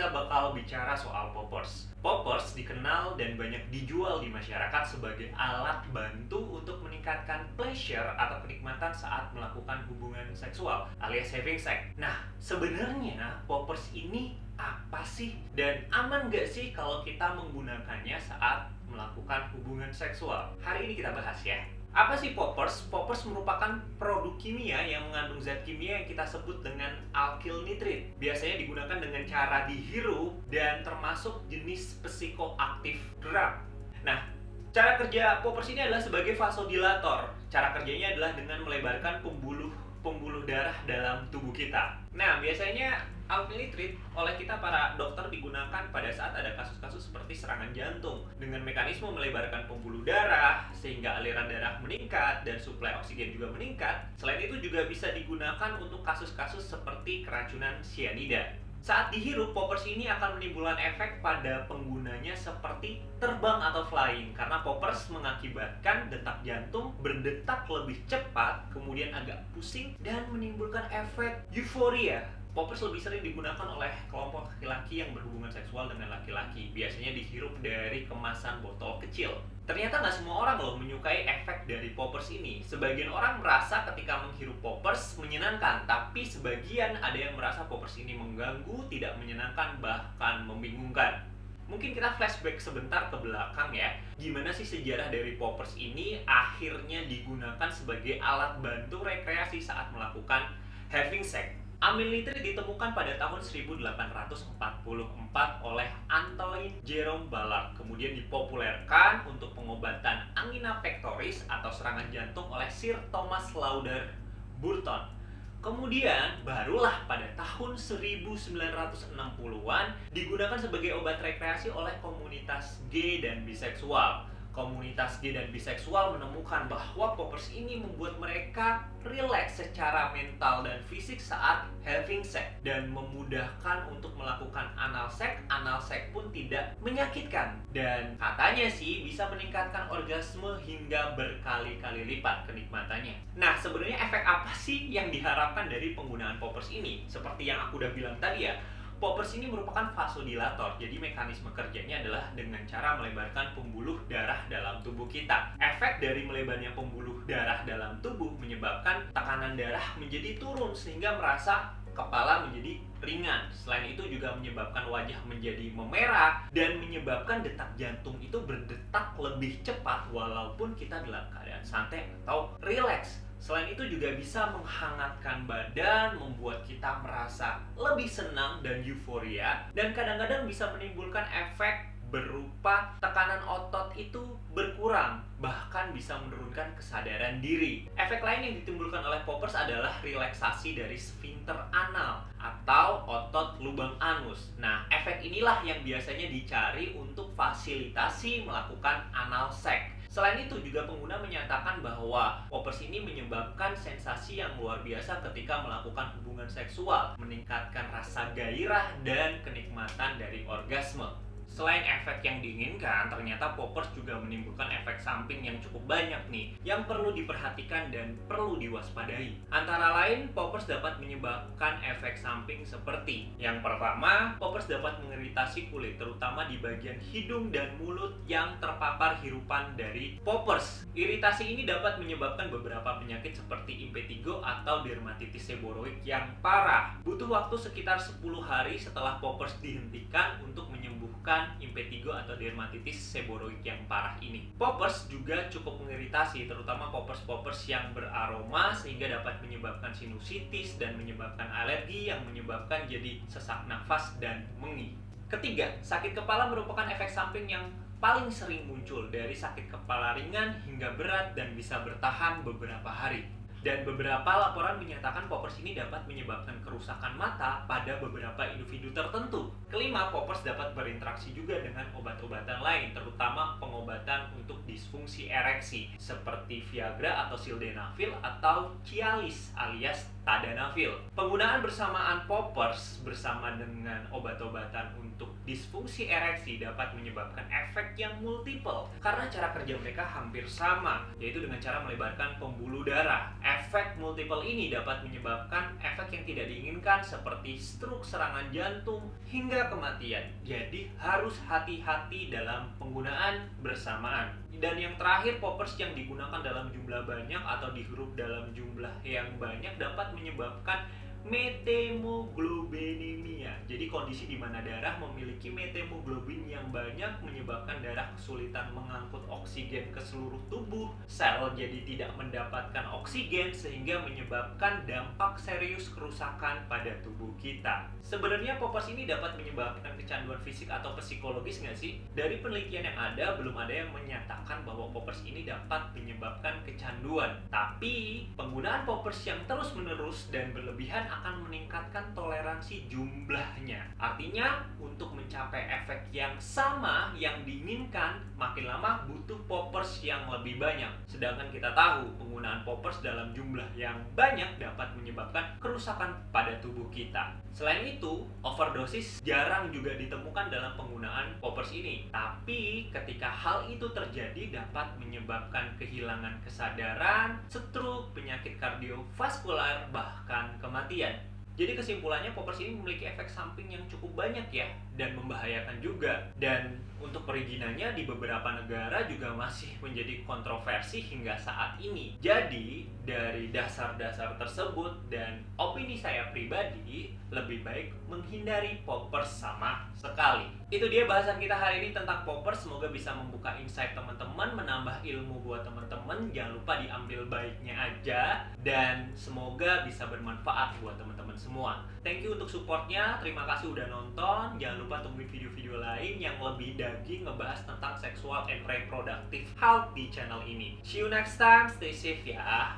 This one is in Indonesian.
kita bakal bicara soal poppers. Poppers dikenal dan banyak dijual di masyarakat sebagai alat bantu untuk meningkatkan pleasure atau kenikmatan saat melakukan hubungan seksual alias having sex. Nah, sebenarnya poppers ini apa sih? Dan aman gak sih kalau kita menggunakannya saat melakukan hubungan seksual? Hari ini kita bahas ya. Apa sih poppers? Poppers merupakan produk kimia yang mengandung zat kimia yang kita sebut dengan alkyl nitrit. Biasanya digunakan dengan cara dihirup dan termasuk jenis psikoaktif drug. Nah, cara kerja poppers ini adalah sebagai vasodilator. Cara kerjanya adalah dengan melebarkan pembuluh darah dalam tubuh kita. Nah, biasanya alkyl nitrit oleh kita para dokter digunakan pada saat ada kasus-kasus seperti serangan jantung dengan mekanisme melebarkan pembuluh darah sehingga aliran darah meningkat dan suplai oksigen juga meningkat. Selain itu juga bisa digunakan untuk kasus-kasus seperti keracunan sianida. Saat dihirup, poppers ini akan menimbulkan efek pada penggunanya seperti terbang atau flying karena poppers mengakibatkan detak jantung berdetak lebih cepat, kemudian agak pusing dan menimbulkan efek euforia. Poppers lebih sering digunakan oleh kelompok laki-laki yang berhubungan seksual dengan laki-laki. Biasanya dihirup dari kemasan botol kecil. Ternyata nggak semua orang loh menyukai efek dari poppers ini. Sebagian orang merasa ketika menghirup poppers menyenangkan, tapi sebagian ada yang merasa poppers ini mengganggu, tidak menyenangkan, bahkan membingungkan. Mungkin kita flashback sebentar ke belakang ya. Gimana sih sejarah dari poppers ini akhirnya digunakan sebagai alat bantu rekreasi saat melakukan having sex? Amyl nitrit ditemukan pada tahun 1844 oleh Antoine Jerome Ballard. Kemudian dipopulerkan untuk pengobatan angina pectoris atau serangan jantung oleh Sir Thomas Lauder Burton. Kemudian barulah pada tahun 1960-an digunakan sebagai obat rekreasi oleh komunitas gay dan biseksual. Komunitas gay dan biseksual menemukan bahwa poppers ini membuat mereka rileks secara mental dan fisik saat having sex dan memudahkan untuk melakukan anal sex. Anal sex pun tidak menyakitkan dan katanya sih bisa meningkatkan orgasme hingga berkali-kali lipat kenikmatannya. Nah, sebenarnya efek apa sih yang diharapkan dari penggunaan poppers ini? Seperti yang aku udah bilang tadi ya, poppers ini merupakan vasodilator, jadi mekanisme kerjanya adalah dengan cara melebarkan pembuluh darah dalam tubuh kita. Efek dari melebarnya pembuluh darah dalam tubuh menyebabkan tekanan darah menjadi turun sehingga merasa kepala menjadi ringan. Selain itu juga menyebabkan wajah menjadi memerah dan menyebabkan detak jantung itu berdetak lebih cepat walaupun kita dalam keadaan santai atau rileks. Selain itu juga bisa menghangatkan badan, membuat kita merasa lebih senang dan euforia, dan kadang-kadang bisa menimbulkan efek berupa tekanan otot itu berkurang, bahkan bisa menurunkan kesadaran diri. Efek lain yang ditimbulkan oleh poppers adalah relaksasi dari sfinkter anal atau otot lubang anus. Nah, efek inilah yang biasanya dicari untuk fasilitasi melakukan anal sex. Selain itu juga pengguna menyatakan bahwa poppers ini menyebabkan sensasi yang luar biasa ketika melakukan hubungan seksual, meningkatkan rasa gairah dan kenikmatan dari orgasme. Selain efek yang diinginkan, ternyata poppers juga menimbulkan efek samping yang cukup banyak nih, yang perlu diperhatikan dan perlu diwaspadai. Antara lain, poppers dapat menyebabkan efek samping seperti: yang pertama, poppers dapat mengiritasi kulit, terutama di bagian hidung dan mulut yang terpapar hirupan dari poppers. Iritasi ini dapat menyebabkan beberapa penyakit seperti impetigo atau dermatitis seboroid yang parah. Butuh waktu sekitar 10 hari setelah poppers dihentikan untuk menyembuhkan impetigo atau dermatitis seboroid yang parah ini. Poppers juga cukup mengiritasi, terutama poppers yang beraroma sehingga dapat menyebabkan sinusitis dan menyebabkan alergi yang menyebabkan jadi sesak nafas dan mengi. Ketiga, sakit kepala merupakan efek samping yang paling sering muncul, dari sakit kepala ringan hingga berat dan bisa bertahan beberapa hari. Dan beberapa laporan menyatakan poppers ini dapat menyebabkan kerusakan mata pada beberapa individu tertentu. Kelima, poppers dapat berinteraksi juga dengan obat-obatan lain, terutama pengobatan untuk disfungsi ereksi seperti Viagra atau Sildenafil atau Cialis alias Tadalafil. Penggunaan bersamaan poppers bersama dengan obat-obatan untuk disfungsi ereksi dapat menyebabkan efek yang multiple karena cara kerja mereka hampir sama, yaitu dengan cara melebarkan pembuluh darah. Efek multiple ini dapat menyebabkan efek yang tidak diinginkan seperti stroke, serangan jantung, hingga kematian. Jadi harus hati-hati dalam penggunaan bersamaan. Dan yang terakhir, poppers yang digunakan dalam jumlah banyak atau dihirup dalam jumlah yang banyak dapat menyebabkan metemoglobinemia. Jadi kondisi di mana darah memiliki metemoglobin yang banyak menyebabkan darah kesulitan mengangkut oksigen ke seluruh tubuh. Sel jadi tidak mendapatkan oksigen sehingga menyebabkan dampak serius kerusakan pada tubuh kita. Sebenarnya poppers ini dapat menyebabkan kecanduan fisik atau psikologis nggak sih? Dari penelitian yang ada, belum ada yang menyatakan bahwa poppers ini dapat menyebabkan kecanduan. Tapi penggunaan poppers yang terus-menerus dan berlebihan akan meningkatkan toleransi jumlahnya. Artinya, untuk mencapai efek yang sama yang diinginkan, makin lama butuh poppers yang lebih banyak. Sedangkan kita tahu, penggunaan poppers dalam jumlah yang banyak dapat menyebabkan kerusakan pada tubuh kita. Selain itu, overdosis jarang juga ditemukan dalam penggunaan poppers ini. Tapi, ketika hal itu terjadi dapat menyebabkan kehilangan kesadaran, stroke, penyakit kardiovaskular, bahkan kematian. Jadi kesimpulannya, poppers ini memiliki efek samping yang cukup banyak ya, dan membahayakan juga. Dan untuk perizinannya di beberapa negara juga masih menjadi kontroversi hingga saat ini. Jadi dari dasar-dasar tersebut dan opini saya pribadi, lebih baik menghindari poppers sama sekali. Itu dia bahasan kita hari ini tentang poppers. Semoga bisa membuka insight teman-teman, menambah ilmu buat teman-teman. Jangan lupa diambil baiknya aja, dan semoga bisa bermanfaat buat teman-teman semua. Thank you untuk supportnya. Terima kasih udah nonton. Jangan lupa tungguin video-video lain yang lebih daging ngebahas tentang seksual and reproductive health di channel ini. See you next time. Stay safe ya.